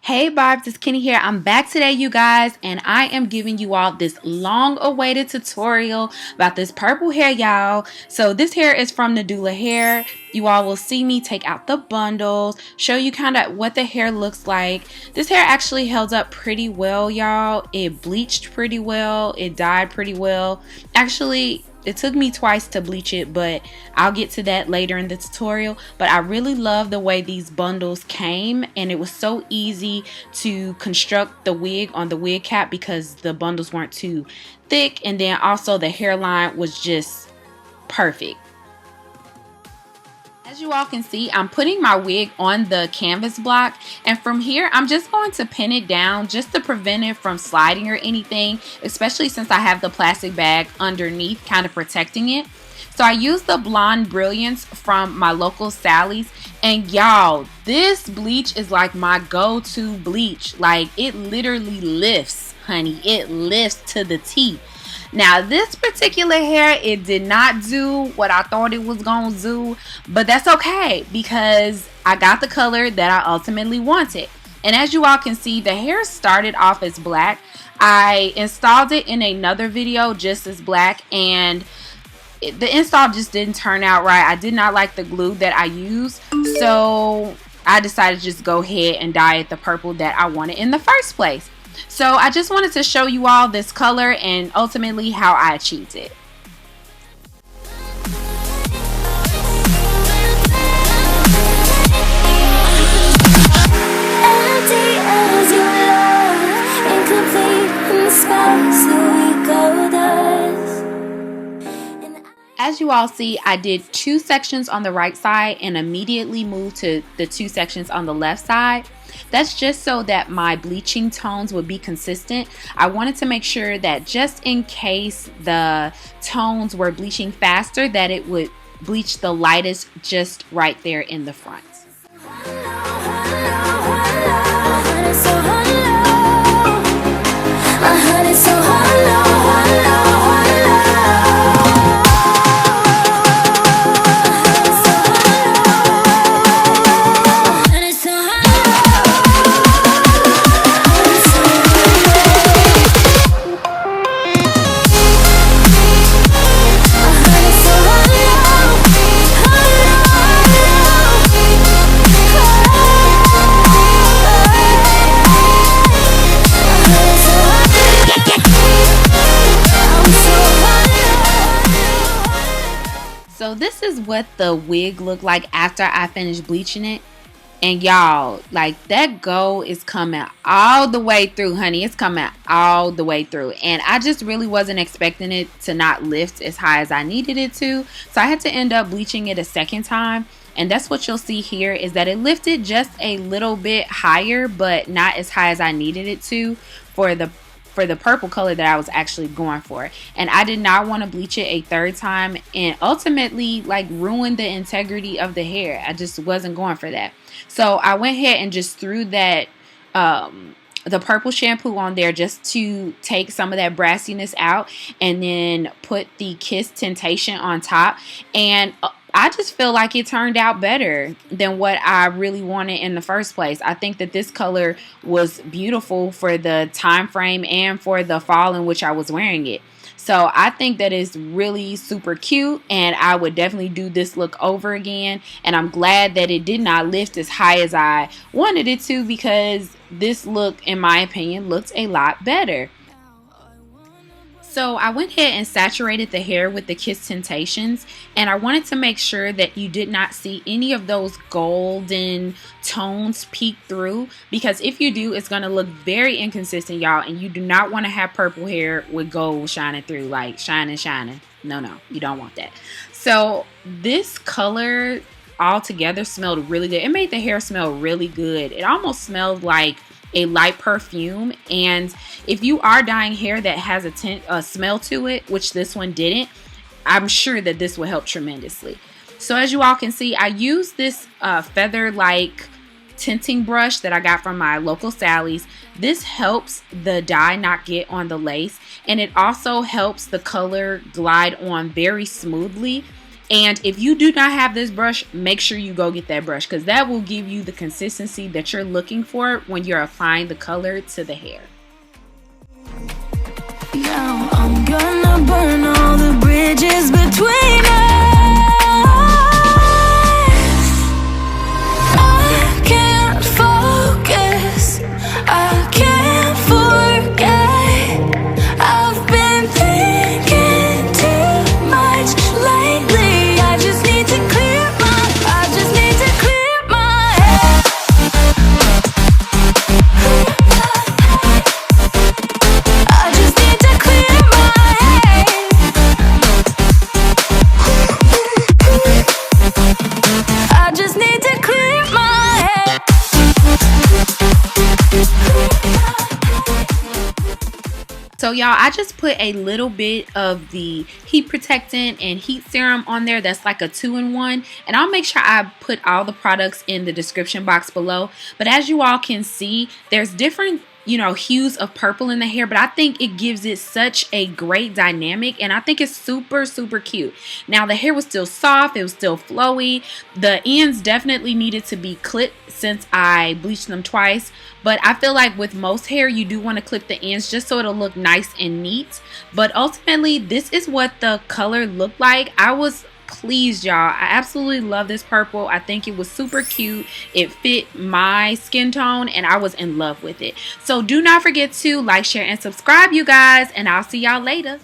Hey Barbs, it's Kenny here. I'm back today, you guys, and I am giving you all this long-awaited tutorial about this purple hair, y'all. So this hair is from Nadula Hair. You all will see me take out the bundles, show you kind of what the hair looks like. This hair actually held up pretty well, y'all. It bleached pretty well. It dyed pretty well. Actually, it took me twice to bleach it, but I'll get to that later in the tutorial. But I really love the way these bundles came, and it was so easy to construct the wig on the wig cap because the bundles weren't too thick, and then also the hairline was just perfect. As you all can see, I'm putting my wig on the canvas block, and from here I'm just going to pin it down just to prevent it from sliding or anything, especially since I have the plastic bag underneath kind of protecting it. So I used the Blonde Brilliance from my local Sally's, and y'all, this bleach is like my go-to bleach. Like, it literally lifts, honey. It lifts to the T. Now, this particular hair, it did not do what I thought it was going to do, but that's okay because I got the color that I ultimately wanted. And as you all can see, the hair started off as black. I installed it in another video just as black, and the install just didn't turn out right. I did not like the glue that I used, so I decided to just go ahead and dye it the purple that I wanted in the first place. So I just wanted to show you all this color and ultimately how I achieved it. As you all see, I did 2 sections on the right side and immediately moved to the 2 sections on the left side. That's just so that my bleaching tones would be consistent. I wanted to make sure that just in case the tones were bleaching faster, that it would bleach the lightest just right there in the front. So this is what the wig looked like after I finished bleaching it. And y'all, like, that gold is coming all the way through, honey. It's coming all the way through. And I just really wasn't expecting it to not lift as high as I needed it to. So I had to end up bleaching it a second time. And that's what you'll see here, is that it lifted just a little bit higher, but not as high as I needed it to for the purple color that I was actually going for. And I did not want to bleach it a third time and ultimately like ruin the integrity of the hair. I just wasn't going for that. So I went ahead and just threw that the purple shampoo on there just to take some of that brassiness out, and then put the Kiss Tintation on top, and I just feel like it turned out better than what I really wanted in the first place. I think that this color was beautiful for the time frame and for the fall in which I was wearing it. So I think that it's really super cute, and I would definitely do this look over again. And I'm glad that it did not lift as high as I wanted it to, because this look, in my opinion, looked a lot better. So I went ahead and saturated the hair with the Kiss Temptations, and I wanted to make sure that you did not see any of those golden tones peek through, because if you do, it's going to look very inconsistent, y'all, and you do not want to have purple hair with gold shining through, like shining. No, you don't want that. So this color altogether smelled really good. It made the hair smell really good. It almost smelled like a light perfume. And if you are dyeing hair that has a smell to it, which this one didn't, I'm sure that this will help tremendously. So as you all can see, I used this feather-like tinting brush that I got from my local Sally's. This helps the dye not get on the lace, and it also helps the color glide on very smoothly. And if you do not have this brush, make sure you go get that brush, because that will give you the consistency that you're looking for when you're applying the color to the hair. Now I'm gonna burn all the bridges between us. I can't focus, I can't forget. I've been thinking too much lately. I just need to clear my head. I just need to clear my head. I just need to clear my head. So y'all, I just put a little bit of the heat protectant and heat serum on there. That's like a 2-in-1, and I'll make sure I put all the products in the description box below. But as you all can see, there's different, you know, hues of purple in the hair, but I think it gives it such a great dynamic, and I think it's super, super cute. Now, the hair was still soft, it was still flowy. The ends definitely needed to be clipped since I bleached them twice, but I feel like with most hair, you do want to clip the ends just so it'll look nice and neat. But ultimately, this is what the color looked like. I was pleased, y'all. I absolutely love this purple. I think it was super cute. It fit my skin tone, and I was in love with it. So do not forget to like, share, and subscribe, you guys, and I'll see y'all later.